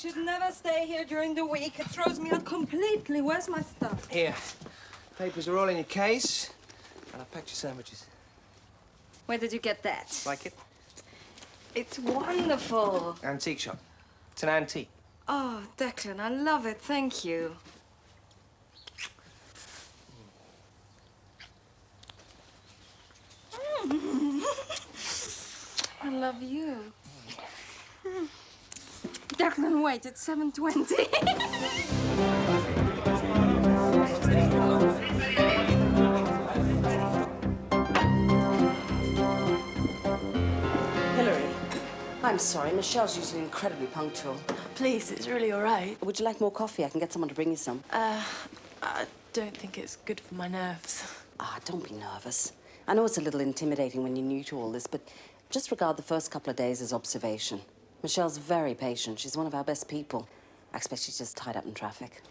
should never stay here during the week. It throws me out completely. Where's my stuff? Here. Papers are all in your case. And I packed your sandwiches. Where did you get that? Like it? It's wonderful. Antique shop. It's an antique. Oh, Declan, I love it. Thank you. I love you. Declan, wait, it's 7:20. I'm sorry, Michelle's usually incredibly punctual. Please, it's really all right. Would you like more coffee? I can get someone to bring you some. I don't think it's good for my nerves. Ah, don't be nervous. I know it's a little intimidating when you're new to all this, but just regard the first couple of days as observation. Michelle's very patient. She's one of our best people. I expect she's just tied up in traffic.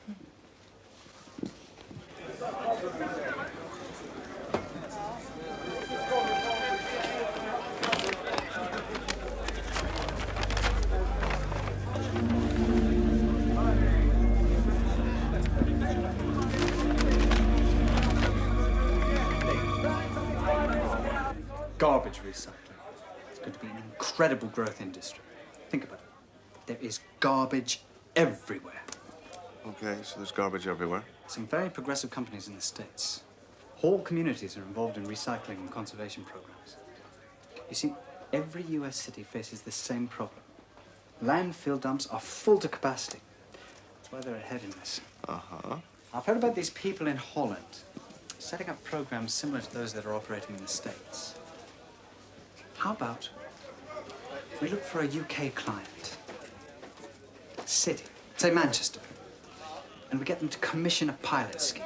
Garbage recycling. It's going to be an incredible growth industry. Think about it. There is garbage everywhere. Okay, so there's garbage everywhere. Some very progressive companies in the States. Whole communities are involved in recycling and conservation programs. You see, every US city faces the same problem. Landfill dumps are full to capacity. That's why they're ahead in this. Uh-huh. I've heard about these people in Holland setting up programs similar to those that are operating in the States. How about we look for a UK client, city, say Manchester, and we get them to commission a pilot scheme.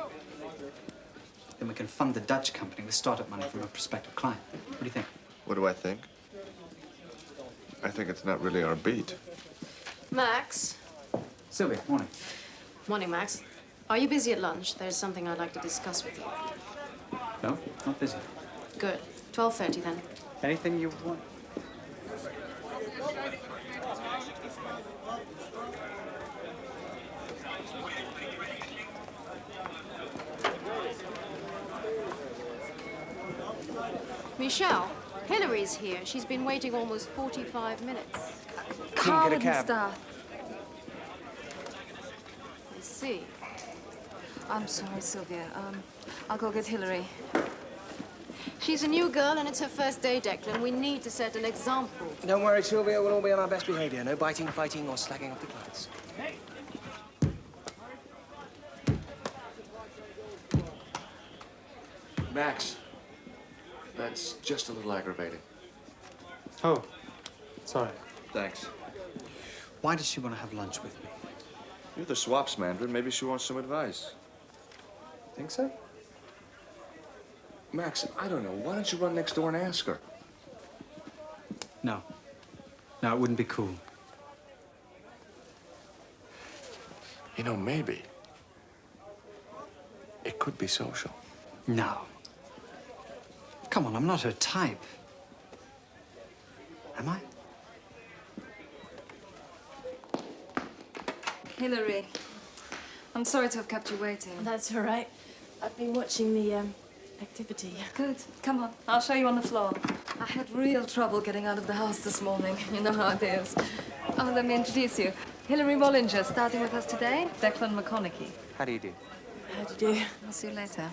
Then we can fund the Dutch company with startup money from a prospective client. What do you think? What do I think? I think it's not really our beat. Max. Sylvia, morning. Morning, Max. Are you busy at lunch? There's something I'd like to discuss with you. No, not busy. Good. 12:30 then. Anything you want? Michelle, Hillary's here. She's been waiting almost 45 minutes. Car get a wouldn't cab. start. I see. I'm sorry, Sylvia. I'll go get Hillary. She's a new girl and it's her first day, Declan. We need to set an example. Don't worry, Sylvia. We'll all be on our best behavior. No biting, fighting, or slagging off the clients. Max, that's just a little aggravating. Oh, sorry. Thanks. Why does she want to have lunch with me? You're the swaps mandarin. Maybe she wants some advice. Think so? Max, I don't know. Why don't you run next door and ask her? No. No, it wouldn't be cool. You know, maybe. It could be social. No. Come on, I'm not her type. Am I? Hillary, I'm sorry to have kept you waiting. That's all right. I've been watching the activity. Good. Come on. I'll show you on the floor. I had real trouble getting out of the house this morning. You know how it is. Oh, let me introduce you. Hillary Bollinger, starting with us today. Declan McConaughey. How do you do? How do you do? I'll see you later.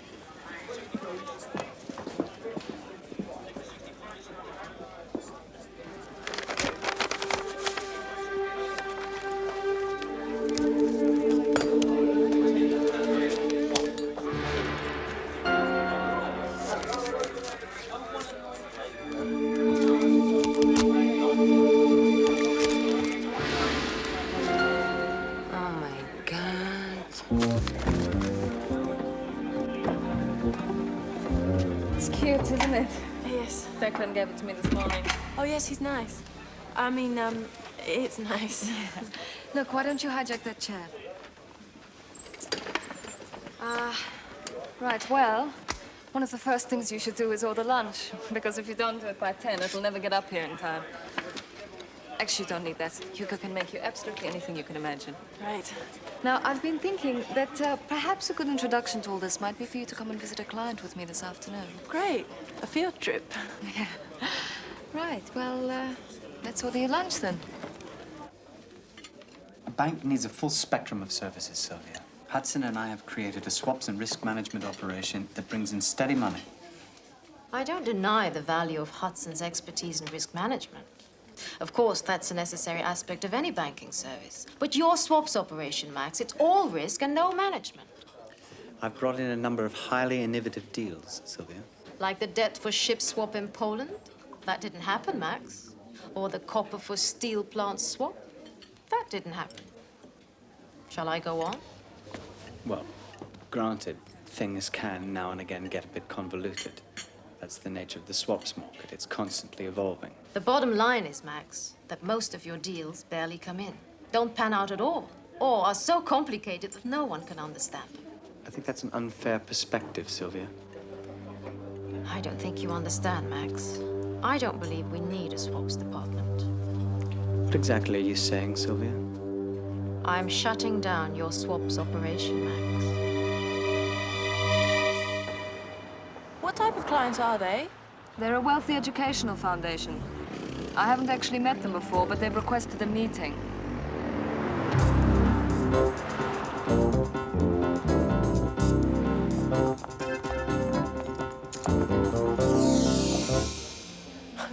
It's cute, isn't it? Yes. Declan gave it to me this morning. Oh, yes, he's nice. I mean, it's nice. Yeah. Look, why don't you hijack that chair? Right, well, one of the first things you should do is order lunch. Because if you don't do it by 10, it'll never get up here in time. Actually, you don't need that. Hugo can make you absolutely anything you can imagine. Right. Now, I've been thinking that perhaps a good introduction to all this might be for you to come and visit a client with me this afternoon. Great. A field trip. Yeah. Right, well, let's order your lunch then. A bank needs a full spectrum of services, Sylvia. Hudson and I have created a swaps and risk management operation that brings in steady money. I don't deny the value of Hudson's expertise in risk management. Of course, that's a necessary aspect of any banking service. But your swaps operation, Max, it's all risk and no management. I've brought in a number of highly innovative deals, Sylvia. Like the debt for ship swap in Poland? That didn't happen, Max. Or the copper for steel plant swap? That didn't happen. Shall I go on? Well, granted, things can now and again get a bit convoluted. That's the nature of the swaps market. It's constantly evolving. The bottom line is, Max, that most of your deals barely come in, don't pan out at all, or are so complicated that no one can understand them. I think that's an unfair perspective, Sylvia. I don't think you understand, Max. I don't believe we need a swaps department. What exactly are you saying, Sylvia? I'm shutting down your swaps operation, Max. What type of clients are they? They're a wealthy educational foundation. I haven't actually met them before, but they've requested a meeting.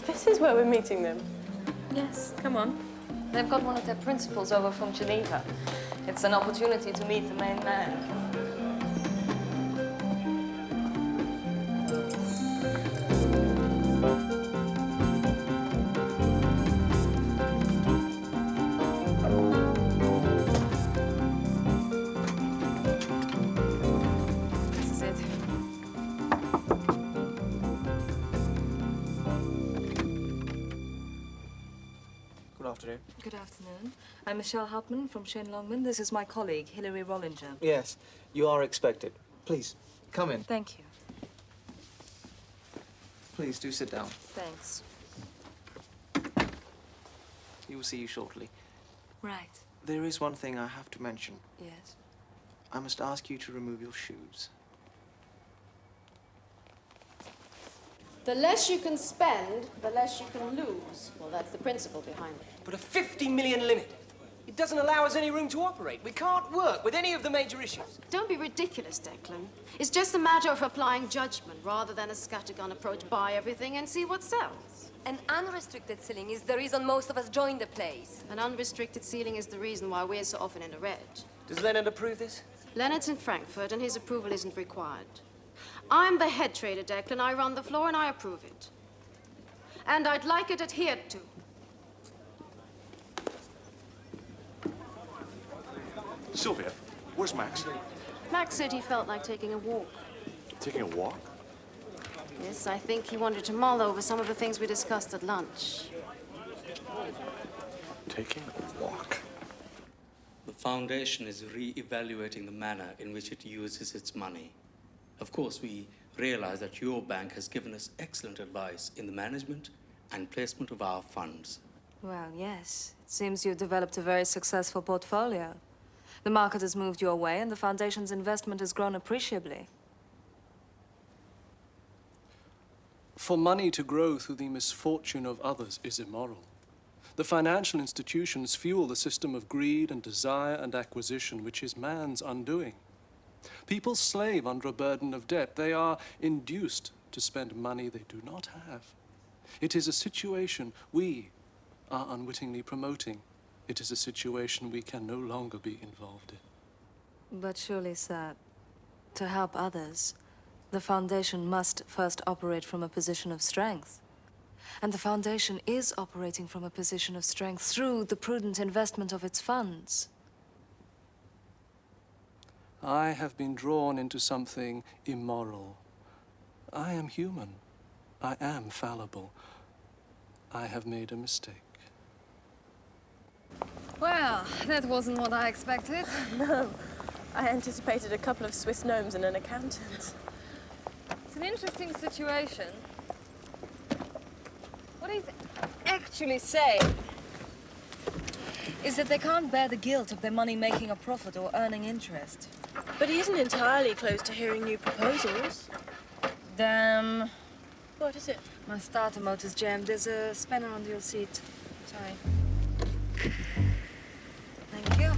This is where we're meeting them. Yes, come on. They've got one of their principals over from Geneva. It's an opportunity to meet the main man. This is it. Good afternoon. Good afternoon. I'm Michelle Hauptmann from Shane Longman. This is my colleague, Hilary Rollinger. Yes, you are expected. Please, come in. Thank you. Please do sit down. Thanks. He will see you shortly. Right. There is one thing I have to mention. Yes. I must ask you to remove your shoes. The less you can spend, the less you can lose. Well, that's the principle behind it. But a 50 million limit, it doesn't allow us any room to operate. We can't work with any of the major issues. Don't be ridiculous, Declan. It's just a matter of applying judgment rather than a scattergun approach. Buy everything and see what sells. An unrestricted ceiling is the reason most of us join the place. An unrestricted ceiling is the reason why we're so often in the red. Does Leonard approve this? Leonard's in Frankfurt, and his approval isn't required. I'm the head trader, Declan. I run the floor, and I approve it. And I'd like it adhered to. Sylvia, where's Max? Max said he felt like taking a walk. Taking a walk? Yes, I think he wanted to mull over some of the things we discussed at lunch. Taking a walk? The foundation is re-evaluating the manner in which it uses its money. Of course, we realize that your bank has given us excellent advice in the management and placement of our funds. Well, yes. It seems you've developed a very successful portfolio. The market has moved your way, and the foundation's investment has grown appreciably. For money to grow through the misfortune of others is immoral. The financial institutions fuel the system of greed and desire and acquisition, which is man's undoing. People slave under a burden of debt. They are induced to spend money they do not have. It is a situation we are unwittingly promoting. It is a situation we can no longer be involved in. But surely, sir, to help others, the foundation must first operate from a position of strength. And the foundation is operating from a position of strength through the prudent investment of its funds. I have been drawn into something immoral. I am human. I am fallible. I have made a mistake. Well, that wasn't what I expected. No. I anticipated a couple of Swiss gnomes and an accountant. It's an interesting situation. What he's actually saying is that they can't bear the guilt of their money making a profit or earning interest. But he isn't entirely closed to hearing new proposals. Damn. What is it? My starter motor's jammed. There's a spanner under your seat. Sorry. Thank you.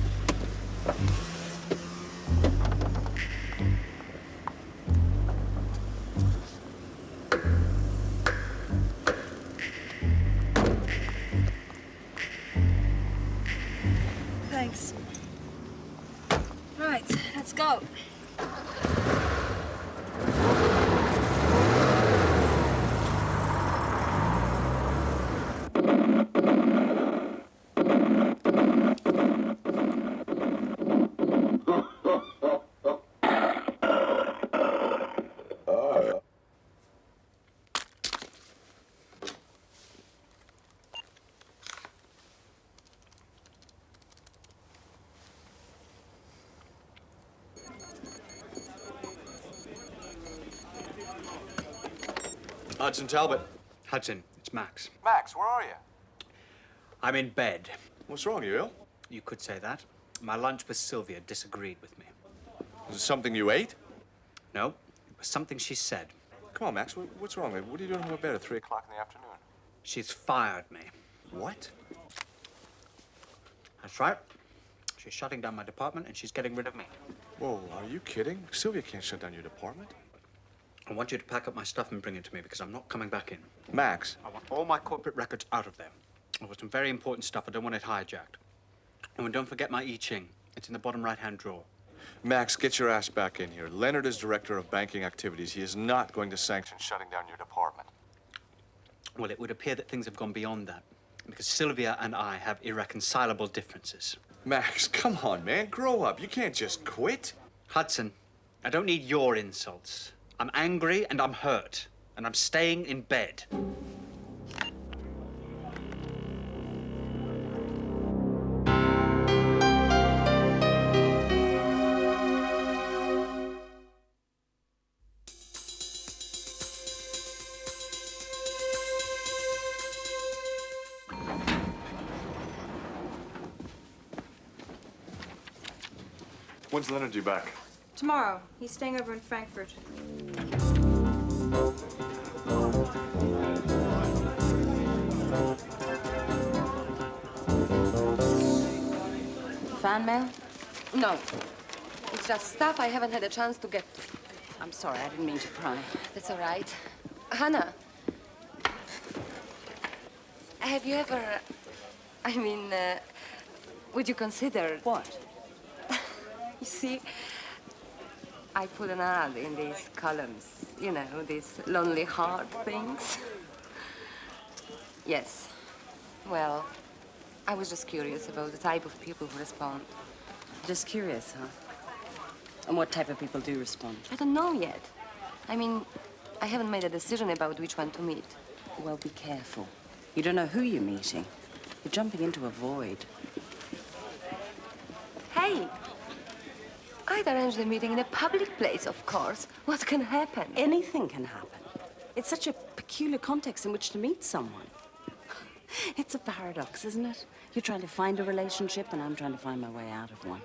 Thanks. Right, let's go. Hudson Talbot. Hudson, it's Max. Max, where are you? I'm in bed. What's wrong? You ill? You could say that. My lunch with Sylvia disagreed with me. Was it something you ate? No, it was something she said. Come on, Max. What's wrong? What are you doing home in bed at 3 o'clock in the afternoon? She's fired me. What? That's right. She's shutting down my department and she's getting rid of me. Whoa, are you kidding? Sylvia can't shut down your department. I want you to pack up my stuff and bring it to me because I'm not coming back in. Max. I want all my corporate records out of there. I've got some very important stuff. I don't want it hijacked. And don't forget my I Ching. It's in the bottom right-hand drawer. Max, get your ass back in here. Leonard is director of banking activities. He is not going to sanction shutting down your department. Well, it would appear that things have gone beyond that because Sylvia and I have irreconcilable differences. Max, come on, man. Grow up. You can't just quit. Hudson, I don't need your insults. I'm angry and I'm hurt, and I'm staying in bed. When's Leonard due back? Tomorrow. He's staying over in Frankfurt. Fan mail? No. It's just stuff I haven't had a chance to get to. I'm sorry, I didn't mean to pry. That's all right. Hannah, have you ever... would you consider... What? You see, I put an ad in these columns, you know, these lonely heart things. Yes. Well, I was just curious about the type of people who respond. Just curious, huh? And what type of people do respond? I don't know yet. I haven't made a decision about which one to meet. Well, be careful. You don't know who you're meeting. You're jumping into a void. Hey! I'd arrange the meeting in a public place, of course. What can happen? Anything can happen. It's such a peculiar context in which to meet someone. It's a paradox, isn't it? You're trying to find a relationship, and I'm trying to find my way out of one.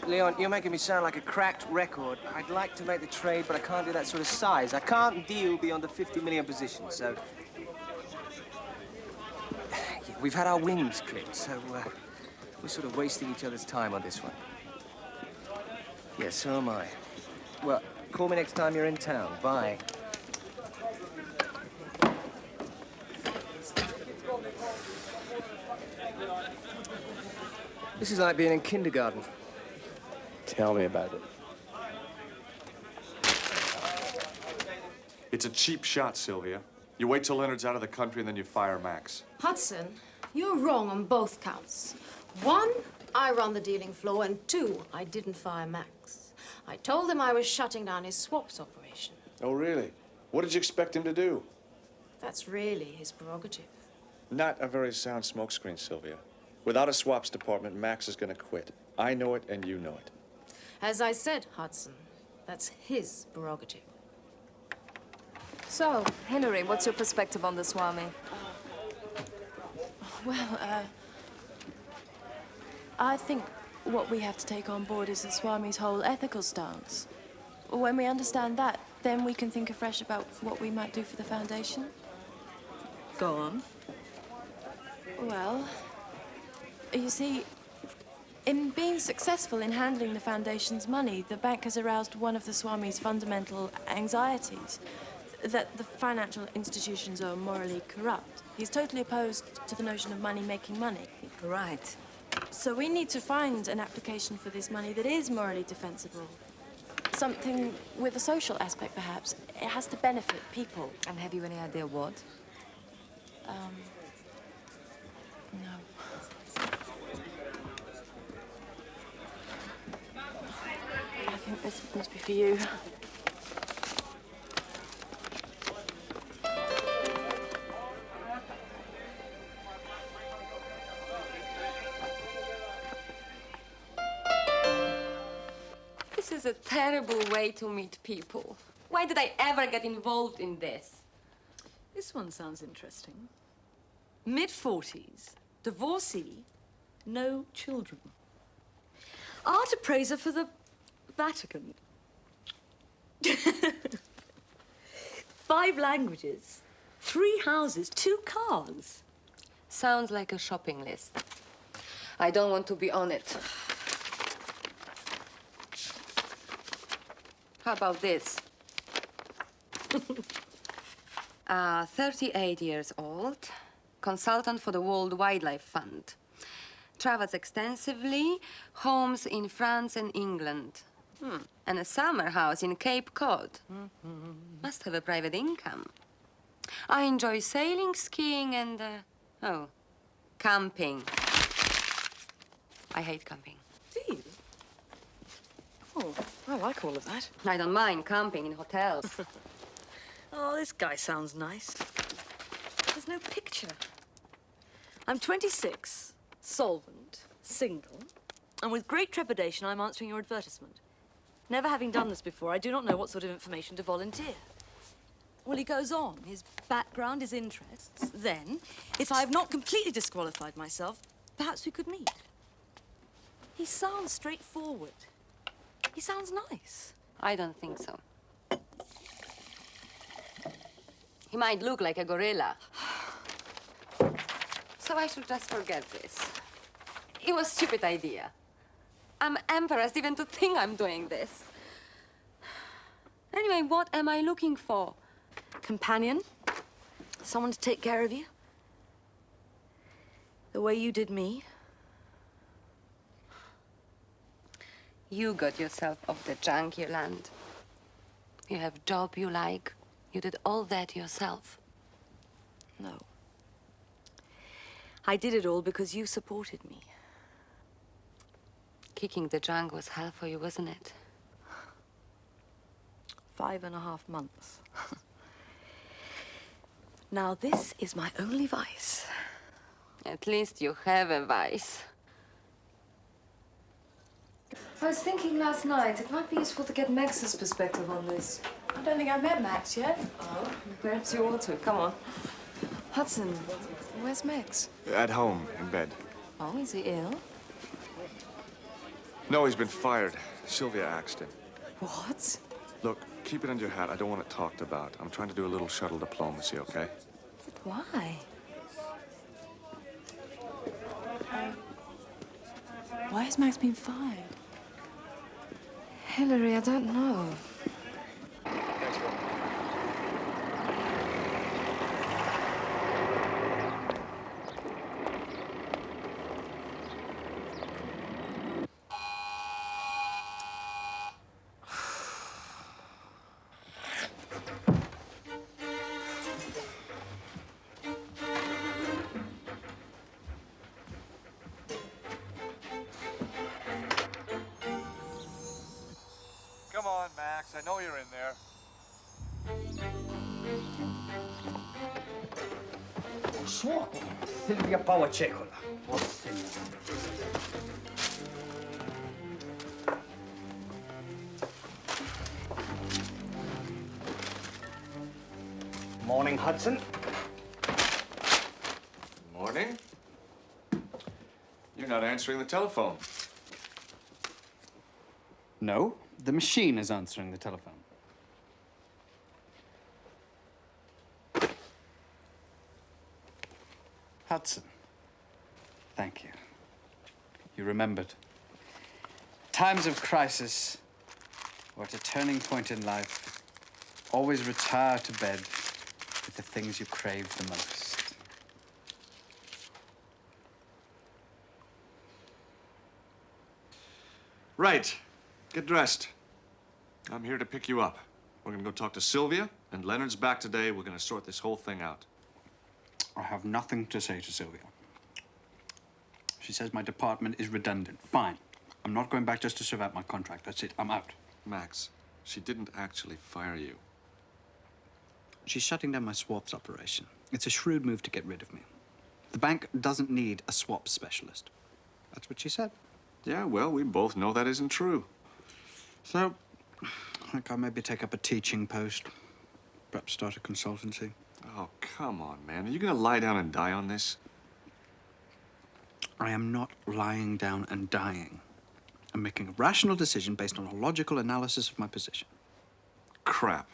Leon, you're making me sound like a cracked record. I'd like to make the trade, but I can't do that sort of size. I can't deal beyond the 50 million position, so... Yeah, we've had our wings clipped, so we're sort of wasting each other's time on this one. Yeah, so am I. Well, call me next time you're in town. Bye. This is like being in kindergarten. Tell me about it. It's a cheap shot, Sylvia. You wait till Leonard's out of the country and then you fire Max. Hudson, you're wrong on both counts. 1, I run the dealing floor, and 2, I didn't fire Max. I told him I was shutting down his swaps operation. Oh, really? What did you expect him to do? That's really his prerogative. Not a very sound smokescreen, Sylvia. Without a swaps department, Max is going to quit. I know it and you know it. As I said, Hudson, that's his prerogative. So, Hillary, what's your perspective on the Swami? Well, I think what we have to take on board is the Swami's whole ethical stance. When we understand that, then we can think afresh about what we might do for the foundation. Go on. Well, you see, in being successful in handling the foundation's money, the bank has aroused one of the Swami's fundamental anxieties, that the financial institutions are morally corrupt. He's totally opposed to the notion of money making money. Right. So we need to find an application for this money that is morally defensible. Something with a social aspect, perhaps. It has to benefit people. And have you any idea what? No. I think this must be for you. This is a terrible way to meet people. Why did I ever get involved in this? This one sounds interesting. Mid-40s, divorcee, no children. Art appraiser for the Vatican. 5 languages, 3 houses, 2 cars. Sounds like a shopping list. I don't want to be on it. How about this? 38 years old, consultant for the World Wildlife Fund. Travels extensively, homes in France and England. And a summer house in Cape Cod. Must have a private income. I enjoy sailing, skiing, and, camping. I hate camping. Do you? Oh, I like all of that. I don't mind camping in hotels. Oh, this guy sounds nice. There's no picture. I'm 26, solvent, single, and with great trepidation, I'm answering your advertisement. Never having done this before, I do not know what sort of information to volunteer. Well, he goes on, his background, his interests. Then, if I have not completely disqualified myself, perhaps we could meet. He sounds straightforward. He sounds nice. I don't think so. He might look like a gorilla. So I should just forget this. It was a stupid idea. I'm embarrassed even to think I'm doing this. Anyway, what am I looking for? Companion? Someone to take care of you? The way you did me? You got yourself off the junk you land. You have a job you like. You did all that yourself. No. I did it all because you supported me. Kicking the junk was hell for you, wasn't it? 5.5 months. Now, this is my only vice. At least you have a vice. I was thinking last night, it might be useful to get Max's perspective on this. I don't think I've met Max yet. Oh, perhaps you ought to. Come on. Hudson, where's Max? At home, in bed. Oh, is he ill? No, he's been fired. Sylvia axed him. What? Look, keep it under your hat. I don't want it talked about. I'm trying to do a little shuttle diplomacy, okay? Why? Why has Max been fired? Hillary, I don't know. Come on, Max. I know you're in there. Swami, Silvia Pawacekola. Morning, Hudson. Morning. You're not answering the telephone. No, the machine is answering the telephone. Hudson. Thank you. You remembered. Times of crisis, or at a turning point in life, always retire to bed with the things you crave the most. Right. Get dressed. I'm here to pick you up. We're gonna go talk to Sylvia, and Leonard's back today. We're gonna sort this whole thing out. I have nothing to say to Sylvia. She says my department is redundant. Fine. I'm not going back just to serve out my contract. That's it. I'm out. Max, she didn't actually fire you. She's shutting down my swaps operation. It's a shrewd move to get rid of me. The bank doesn't need a swap specialist. That's what she said. Yeah, well, we both know that isn't true. So, I think I'll maybe take up a teaching post. Perhaps start a consultancy. Oh, come on, man. Are you gonna lie down and die on this? I am not lying down and dying. I'm making a rational decision based on a logical analysis of my position. Crap.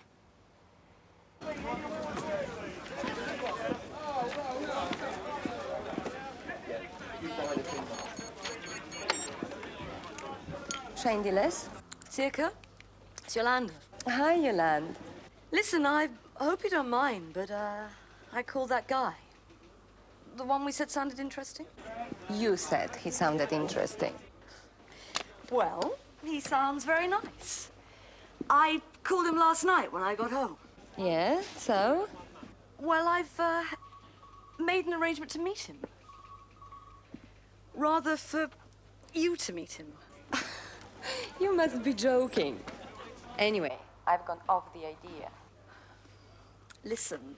Shane Dillis. Circa, it's Yolanda. Hi, Yolande. Listen, I hope you don't mind, but I called that guy. The one we said sounded interesting? You said he sounded interesting. Well, he sounds very nice. I called him last night when I got home. Yeah, so? Well, I've made an arrangement to meet him. Rather for you to meet him. You must be joking. Anyway, I've gone off the idea. Listen,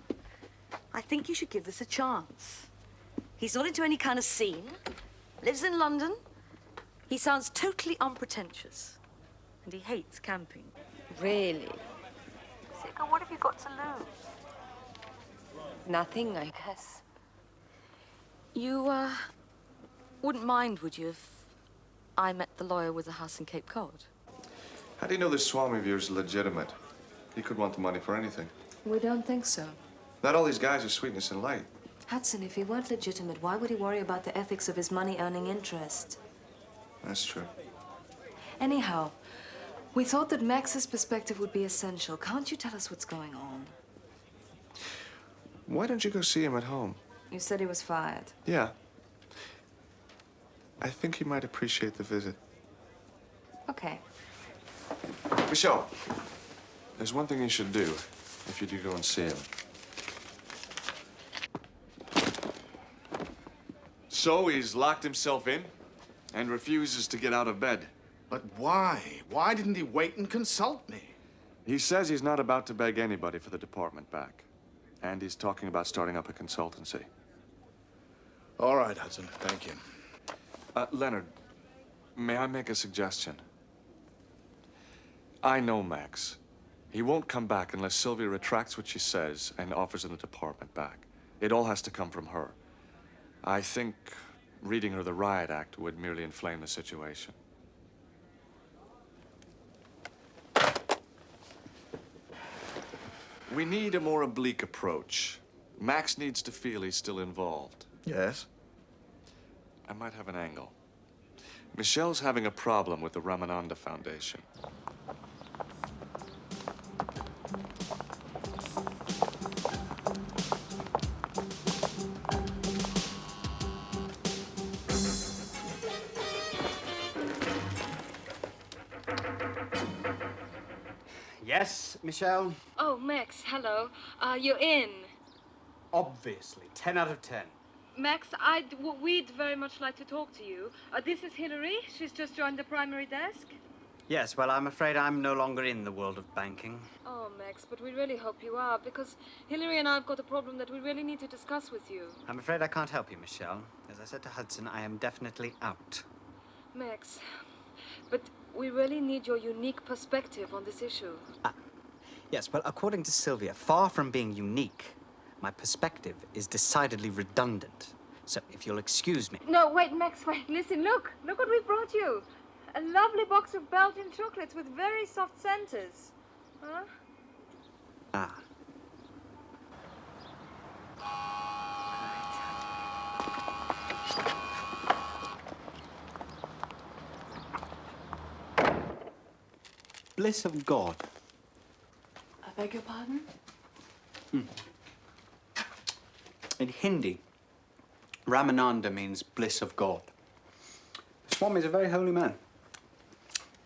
I think you should give this a chance. He's not into any kind of scene, lives in London. He sounds totally unpretentious, and he hates camping. Really? Sika, what have you got to lose? Nothing, I guess. You, wouldn't mind, would you, if I met the lawyer with the house in Cape Cod? How do you know this Swami of yours is legitimate? He could want the money for anything. We don't think so. Not all these guys are sweetness and light. Hudson, if he weren't legitimate, why would he worry about the ethics of his money-earning interest? That's true. Anyhow, we thought that Max's perspective would be essential. Can't you tell us what's going on? Why don't you go see him at home? You said he was fired. Yeah. I think he might appreciate the visit. Okay. Michelle, there's one thing you should do if you do go and see him. So he's locked himself in and refuses to get out of bed. But why? Why didn't he wait and consult me? He says he's not about to beg anybody for the department back. And he's talking about starting up a consultancy. All right, Hudson. Thank you. Leonard, may I make a suggestion? I know Max. He won't come back unless Sylvia retracts what she says and offers him the department back. It all has to come from her. I think reading her the riot act would merely inflame the situation. We need a more oblique approach. Max needs to feel he's still involved. Yes? I might have an angle. Michelle's having a problem with the Ramananda Foundation. Yes, Michelle? Oh, Max, hello. You're in. Obviously. 10 out of 10. Max, we'd very much like to talk to you. This is Hillary. She's just joined the primary desk. Yes, well, I'm afraid I'm no longer in the world of banking. Oh, Max, but we really hope you are, because Hillary and I have got a problem that we really need to discuss with you. I'm afraid I can't help you, Michelle. As I said to Hudson, I am definitely out. Max, but we really need your unique perspective on this issue. Yes, well, according to Sylvia, far from being unique, my perspective is decidedly redundant. So, if you'll excuse me. No, wait, Max, wait. Listen, look. Look what we brought you. A lovely box of Belgian chocolates with very soft centers. Huh? Ah. Bliss of God. I beg your pardon? In Hindi, Ramananda means bliss of God. Swami is a very holy man.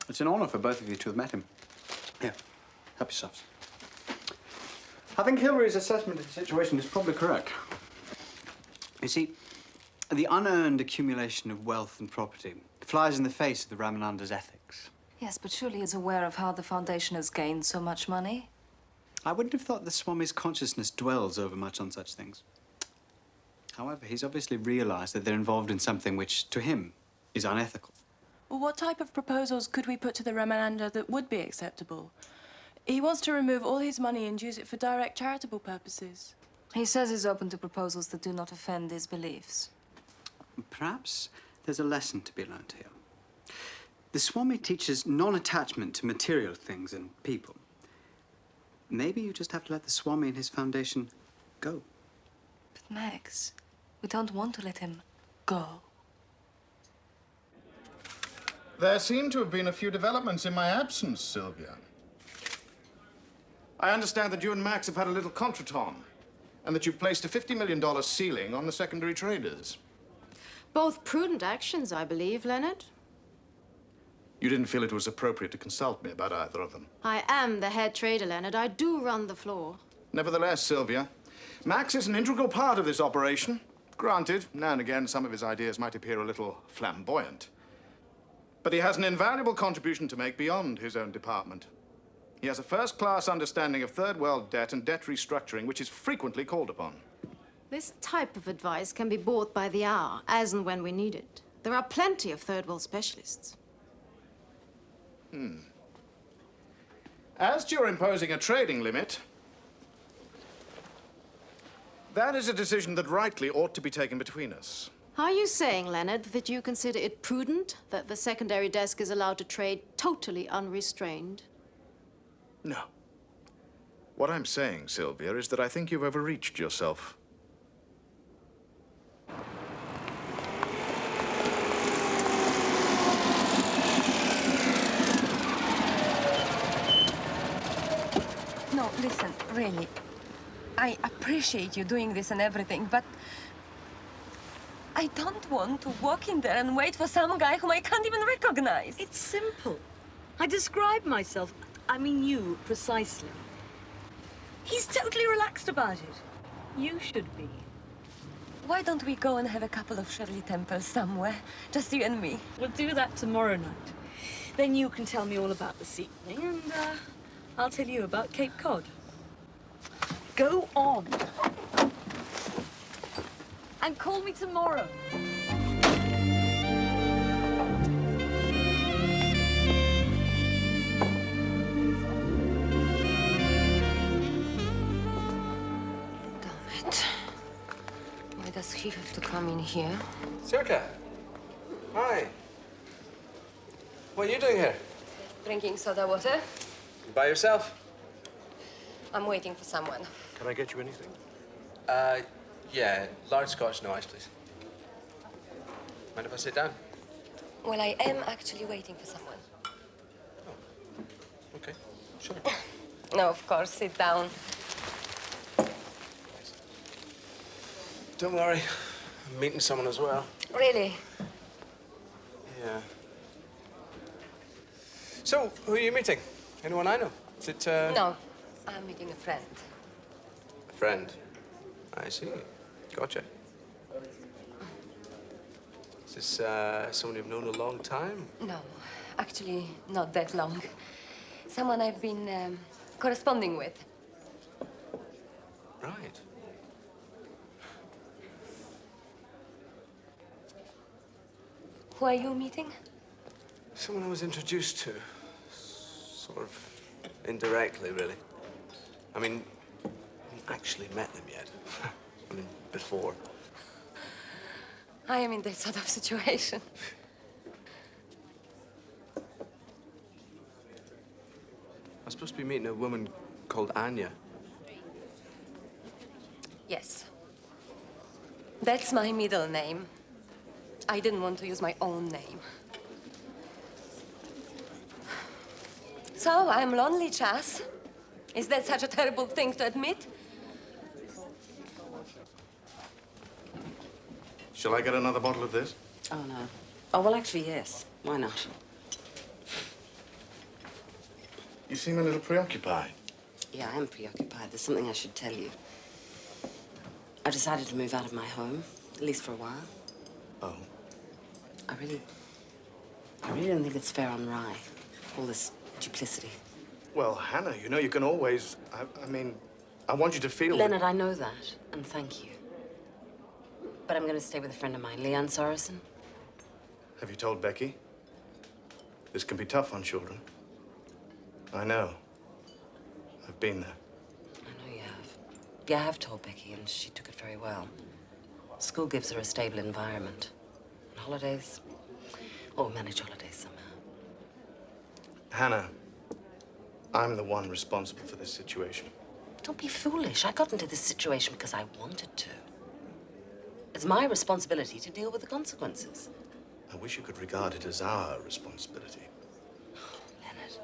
It's an honor for both of you to have met him. Here, help yourselves. I think Hillary's assessment of the situation is probably correct. You see, the unearned accumulation of wealth and property flies in the face of the Ramananda's ethics. Yes, but surely he's aware of how the Foundation has gained so much money. I wouldn't have thought the Swami's consciousness dwells overmuch on such things. However, he's obviously realized that they're involved in something which, to him, is unethical. Well, what type of proposals could we put to the Ramananda that would be acceptable? He wants to remove all his money and use it for direct charitable purposes. He says he's open to proposals that do not offend his beliefs. Perhaps there's a lesson to be learned here. The Swami teaches non-attachment to material things and people. Maybe you just have to let the Swami and his foundation go. But Max, we don't want to let him go. There seem to have been a few developments in my absence, Sylvia. I understand that you and Max have had a little contretemps, and that you've placed a $50 million ceiling on the secondary traders. Both prudent actions, I believe, Leonard. You didn't feel it was appropriate to consult me about either of them. I am the head trader, Leonard. I do run the floor. Nevertheless, Sylvia, Max is an integral part of this operation. Granted, now and again, some of his ideas might appear a little flamboyant. But he has an invaluable contribution to make beyond his own department. He has a first-class understanding of third world debt and debt restructuring, which is frequently called upon. This type of advice can be bought by the hour, as and when we need it. There are plenty of third world specialists. As to your imposing a trading limit, that is a decision that rightly ought to be taken between us. Are you saying, Leonard, that you consider it prudent that the secondary desk is allowed to trade totally unrestrained? No. What I'm saying, Sylvia, is that I think you've overreached yourself. No, listen, really. I appreciate you doing this and everything, but I don't want to walk in there and wait for some guy whom I can't even recognize. It's simple. I describe myself, I mean you, precisely. He's totally relaxed about it. You should be. Why don't we go and have a couple of Shirley Temples somewhere? Just you and me. We'll do that tomorrow night. Then you can tell me all about this evening, and I'll tell you about Cape Cod. Go on. And call me tomorrow. Damn it. Why does he have to come in here? Circa. Hi. What are you doing here? Drinking soda water? By yourself? I'm waiting for someone. Can I get you anything? Yeah, large scotch, no ice, please. Mind if I sit down? Well, I am actually waiting for someone. Okay, sure. No, of course, sit down. Don't worry, I'm meeting someone as well. Really? Yeah. So, who are you meeting? Anyone I know? Is it, No, I'm meeting a friend. A friend? I see. Gotcha. Is this, someone you've known a long time? No, actually, not that long. Someone I've been corresponding with. Right. Who are you meeting? Someone I was introduced to. Sort of indirectly, really. I mean, I haven't actually met them yet. I mean, before. I am in that sort of situation. I'm supposed to be meeting a woman called Anya. Yes. That's my middle name. I didn't want to use my own name. So, I'm lonely, Chas. Is that such a terrible thing to admit? Shall I get another bottle of this? Oh, no. Oh, well, actually, yes. Why not? You seem a little preoccupied. Yeah, I am preoccupied. There's something I should tell you. I decided to move out of my home, at least for a while. Oh? I really don't think it's fair on Rye. All this duplicity. Well, Hannah, you know, you can always... I mean, I want you to feel... Leonard, I know that, and thank you. But I'm going to stay with a friend of mine, Leanne Sorensen. Have you told Becky? This can be tough on children. I know. I've been there. I know you have. Yeah, I have told Becky, and she took it very well. School gives her a stable environment. And holidays... Oh, manage holidays somehow. Hannah, I'm the one responsible for this situation. Don't be foolish. I got into this situation because I wanted to. It's my responsibility to deal with the consequences. I wish you could regard it as our responsibility. Leonard,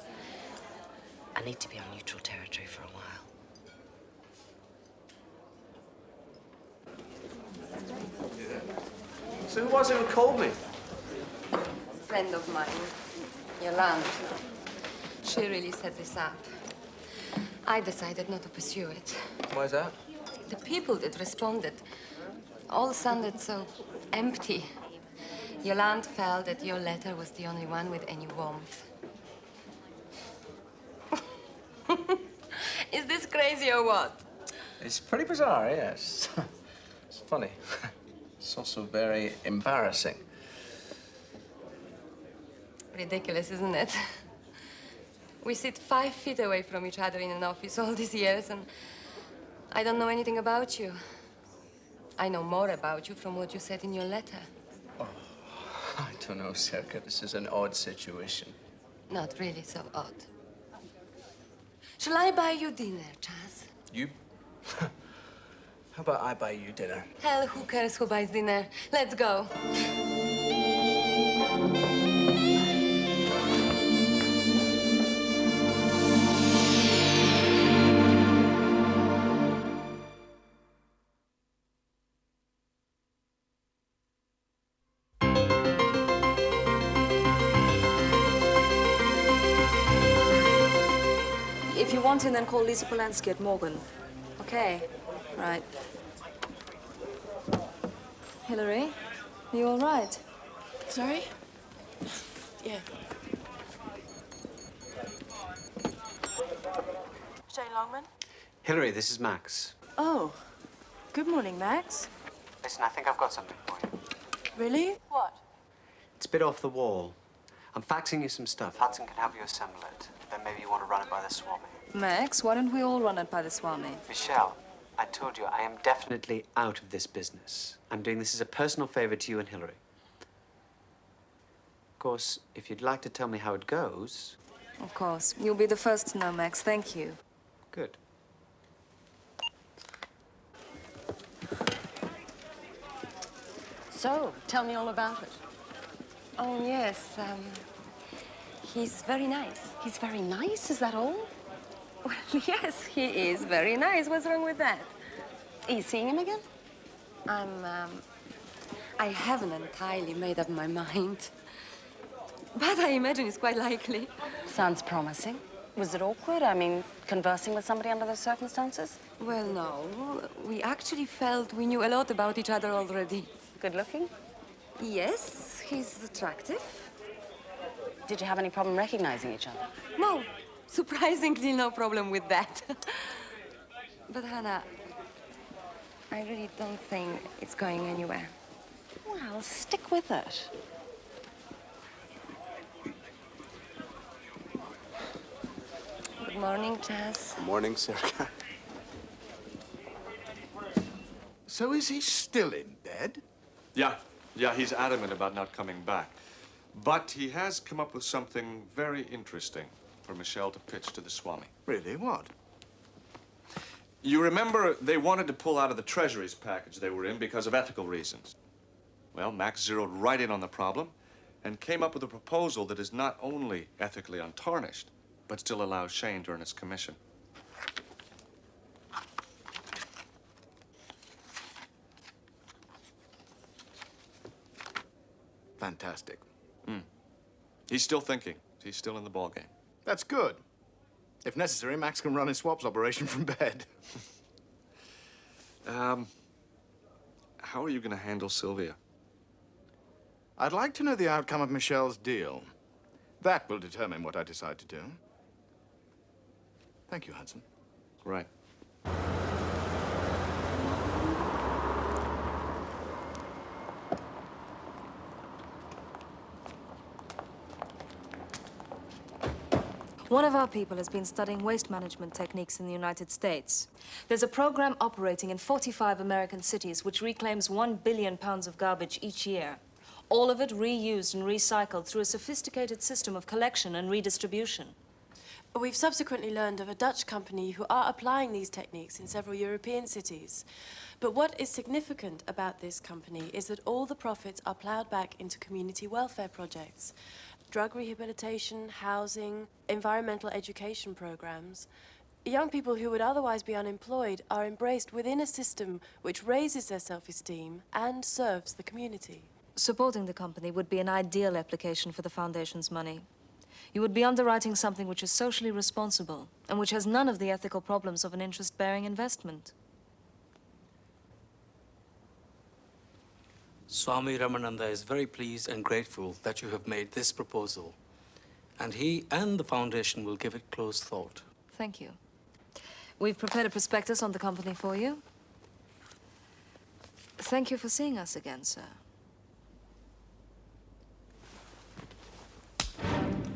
I need to be on neutral territory for a while. So who was it who called me? Friend of mine, Yolanda. She really set this up. I decided not to pursue it. Why is that? The people that responded all sounded so empty. Yolande felt that your letter was the only one with any warmth. Is this crazy or what? It's pretty bizarre, yes. It's funny. It's also very embarrassing. Ridiculous, isn't it? We sit 5 feet away from each other in an office all these years, and I don't know anything about you. I know more about you from what you said in your letter. Oh, I don't know, Serka. This is an odd situation. Not really so odd. Shall I buy you dinner, Chas? You? How about I buy you dinner? Hell, who cares who buys dinner? Let's go. If you want to, then call Lisa Polanski at Morgan. Okay, right. Hillary, are you all right? Sorry? Yeah. Jane Longman? Hillary, this is Max. Oh, good morning, Max. Listen, I think I've got something for you. Really? What? It's a bit off the wall. I'm faxing you some stuff. Hudson can help you assemble it. Then maybe you want to run it by the Swami. Max, why don't we all run it by the Swami? Michelle, I told you I am definitely out of this business. I'm doing this as a personal favor to you and Hillary. Of course, if you'd like to tell me how it goes... Of course. You'll be the first to know, Max. Thank you. Good. So, tell me all about it. Oh, yes. He's very nice. He's very nice, is that all? Well, yes, he is very nice. What's wrong with that? Are you seeing him again? I haven't entirely made up my mind. But I imagine it's quite likely. Sounds promising. Was it awkward? I mean, conversing with somebody under those circumstances? Well, no. We actually felt we knew a lot about each other already. Good looking? Yes, he's attractive. Did you have any problem recognizing each other? No. Surprisingly, no problem with that. But, Hannah, I really don't think it's going anywhere. Well, stick with it. Good morning, Chas. Good morning, Serka. So is he still in bed? Yeah. Yeah, he's adamant about not coming back. But he has come up with something very interesting for Michelle to pitch to the Swami. Really? What? You remember they wanted to pull out of the Treasury's package they were in because of ethical reasons. Well, Max zeroed right in on the problem and came up with a proposal that is not only ethically untarnished, but still allows Shane to earn his commission. Fantastic. He's still thinking. He's still in the ballgame. That's good. If necessary, Max can run his swaps operation from bed. How are you going to handle Sylvia? I'd like to know the outcome of Michelle's deal. That will determine what I decide to do. Thank you, Hudson. Right. One of our people has been studying waste management techniques in the United States. There's a program operating in 45 American cities which reclaims 1 billion pounds of garbage each year. All of it reused and recycled through a sophisticated system of collection and redistribution. We've subsequently learned of a Dutch company who are applying these techniques in several European cities. But what is significant about this company is that all the profits are ploughed back into community welfare projects. Drug rehabilitation, housing, environmental education programs. Young people who would otherwise be unemployed are embraced within a system which raises their self-esteem and serves the community. Supporting the company would be an ideal application for the Foundation's money. You would be underwriting something which is socially responsible and which has none of the ethical problems of an interest-bearing investment. Swami Ramananda is very pleased and grateful that you have made this proposal, and he and the Foundation will give it close thought. Thank you. We've prepared a prospectus on the company for you. Thank you for seeing us again, sir.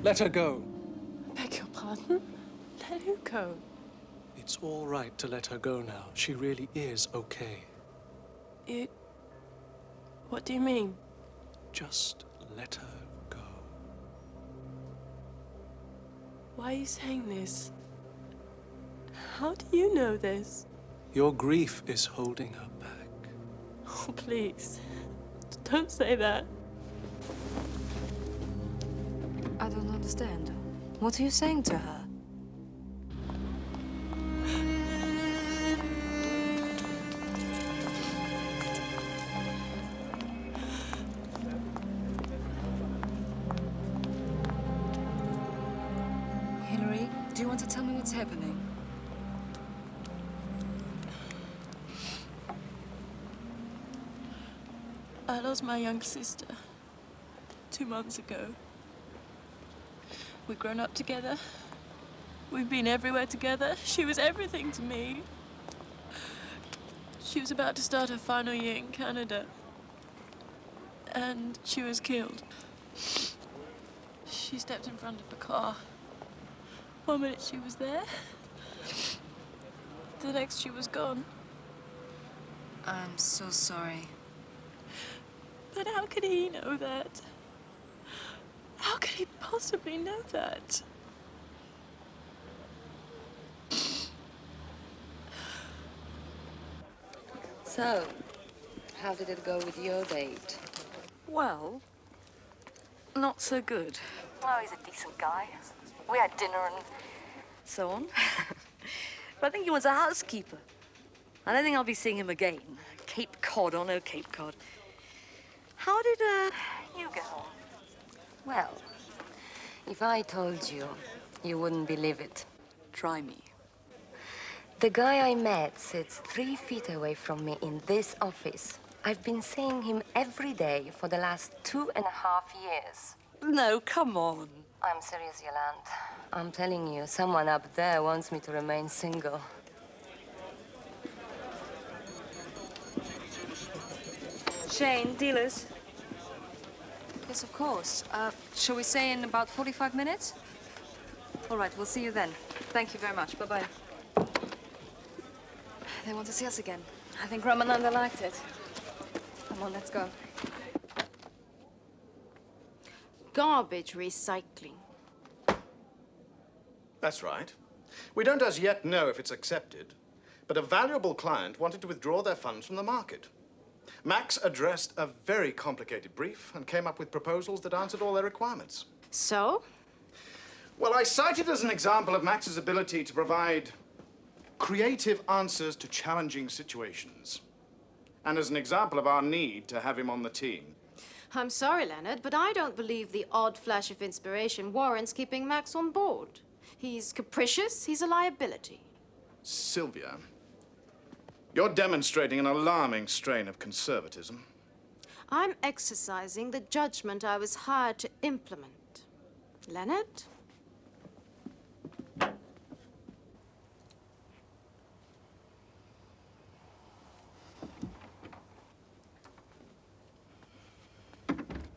Let her go. Beg your pardon? Let who go? It's all right to let her go now. She really is okay. What do you mean? Just let her go. Why are you saying this? How do you know this? Your grief is holding her back. Oh, please. Don't say that. I don't understand. What are you saying to her? Hillary, do you want to tell me what's happening? I lost my younger sister 2 months ago. We've grown up together. We've been everywhere together. She was everything to me. She was about to start her final year in Canada. And she was killed. She stepped in front of a car. 1 minute she was there. The next she was gone. I'm so sorry. But how could he know that? How could he possibly know that? So, how did it go with your date? Well, not so good. Oh, he's a decent guy. We had dinner and So on. But I think he wants a housekeeper. I don't think I'll be seeing him again. Cape Cod or no Cape Cod. How did you get on? Well, if I told you, you wouldn't believe it. Try me. The guy I met sits 3 feet away from me in this office. I've been seeing him every day for the last 2.5 years. No, come on. I'm serious, Yolande. I'm telling you, someone up there wants me to remain single. Shane, dealers. Yes, of course. Shall we say in about 45 minutes? All right, we'll see you then. Thank you very much. Bye-bye. They want to see us again. I think Ramananda liked it. Come on, let's go. Garbage recycling. That's right. We don't as yet know if it's accepted, but a valuable client wanted to withdraw their funds from the market. Max addressed a very complicated brief and came up with proposals that answered all their requirements. So? Well, I cite it as an example of Max's ability to provide creative answers to challenging situations, and as an example of our need to have him on the team. I'm sorry, Leonard, but I don't believe the odd flash of inspiration warrants keeping Max on board. He's capricious, he's a liability. Sylvia, you're demonstrating an alarming strain of conservatism. I'm exercising the judgment I was hired to implement. Leonard?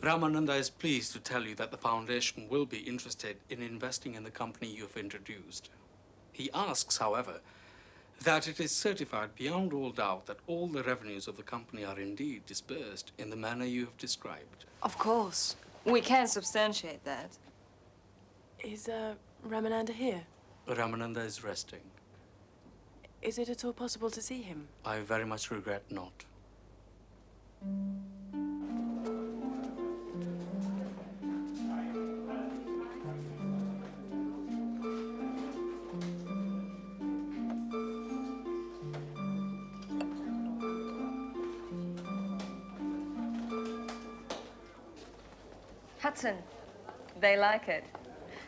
Ramananda is pleased to tell you that the foundation will be interested in investing in the company you've introduced. He asks, however, that it is certified beyond all doubt that all the revenues of the company are indeed dispersed in the manner you have described. Of course. We can substantiate that. Is Ramananda here? Ramananda is resting. Is it at all possible to see him? I very much regret not. Hudson, they like it.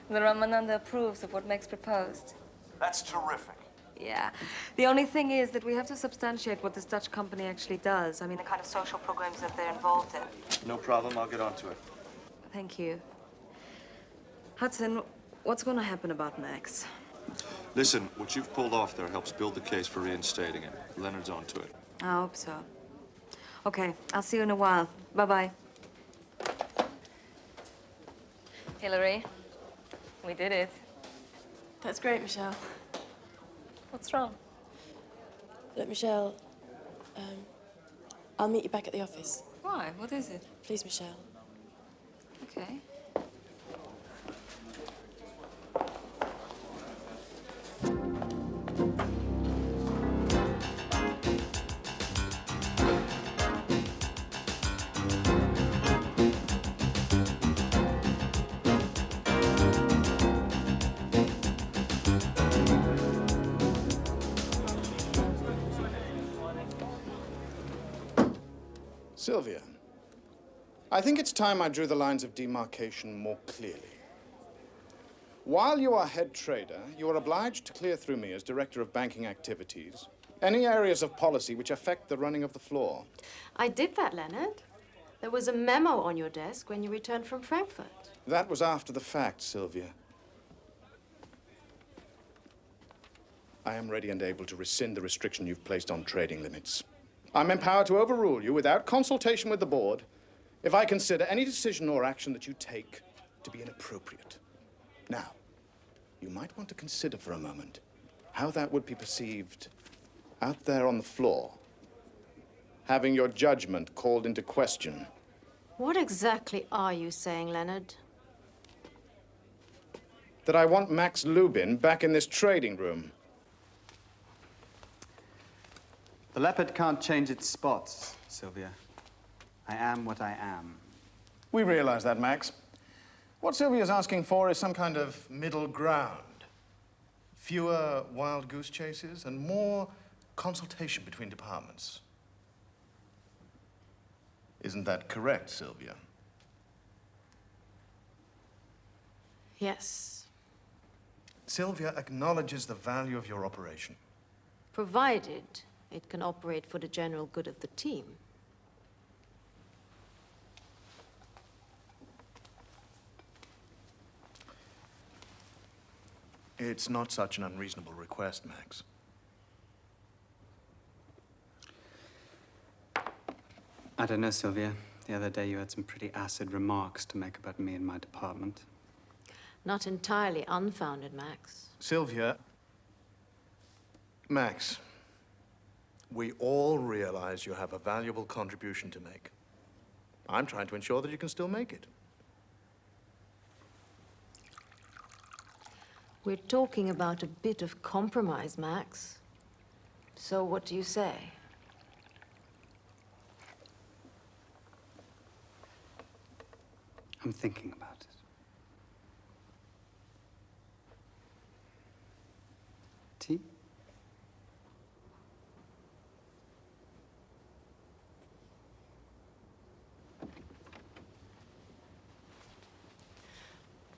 The Ramananda approves of what Max proposed. That's terrific. Yeah. The only thing is that we have to substantiate what this Dutch company actually does. I mean, the kind of social programs that they're involved in. No problem, I'll get onto it. Thank you. Hudson, what's going to happen about Max? Listen, what you've pulled off there helps build the case for reinstating him. Leonard's onto it. I hope so. Okay, I'll see you in a while. Bye-bye. Hillary, we did it. That's great, Michelle. What's wrong? Look, Michelle, I'll meet you back at the office. Why? What is it? Please, Michelle. Okay. Sylvia, I think it's time I drew the lines of demarcation more clearly. While you are head trader, you are obliged to clear through me as director of banking activities any areas of policy which affect the running of the floor. I did that, Leonard. There was a memo on your desk when you returned from Frankfurt. That was after the fact, Sylvia. I am ready and able to rescind the restriction you've placed on trading limits. I'm empowered to overrule you without consultation with the board if I consider any decision or action that you take to be inappropriate. Now, you might want to consider for a moment how that would be perceived out there on the floor, having your judgment called into question. What exactly are you saying, Leonard? That I want Max Lubin back in this trading room. The leopard can't change its spots, Sylvia. I am what I am. We realize that, Max. What Sylvia's asking for is some kind of middle ground. Fewer wild goose chases and more consultation between departments. Isn't that correct, Sylvia? Yes. Sylvia acknowledges the value of your operation. Provided it can operate for the general good of the team. It's not such an unreasonable request, Max. I don't know, Sylvia. The other day you had some pretty acid remarks to make about me and my department. Not entirely unfounded, Max. Sylvia. Max. We all realize you have a valuable contribution to make. I'm trying to ensure that you can still make it. We're talking about a bit of compromise, Max. So what do you say? I'm thinking about it. Tea?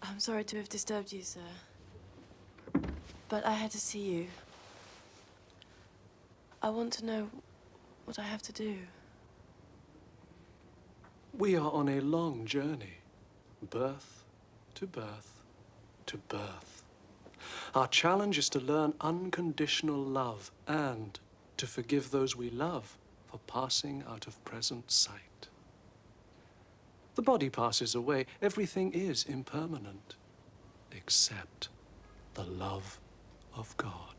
I'm sorry to have disturbed you, sir. But I had to see you. I want to know what I have to do. We are on a long journey, birth to birth to birth. Our challenge is to learn unconditional love and to forgive those we love for passing out of present sight. The body passes away. Everything is impermanent, except the love of God.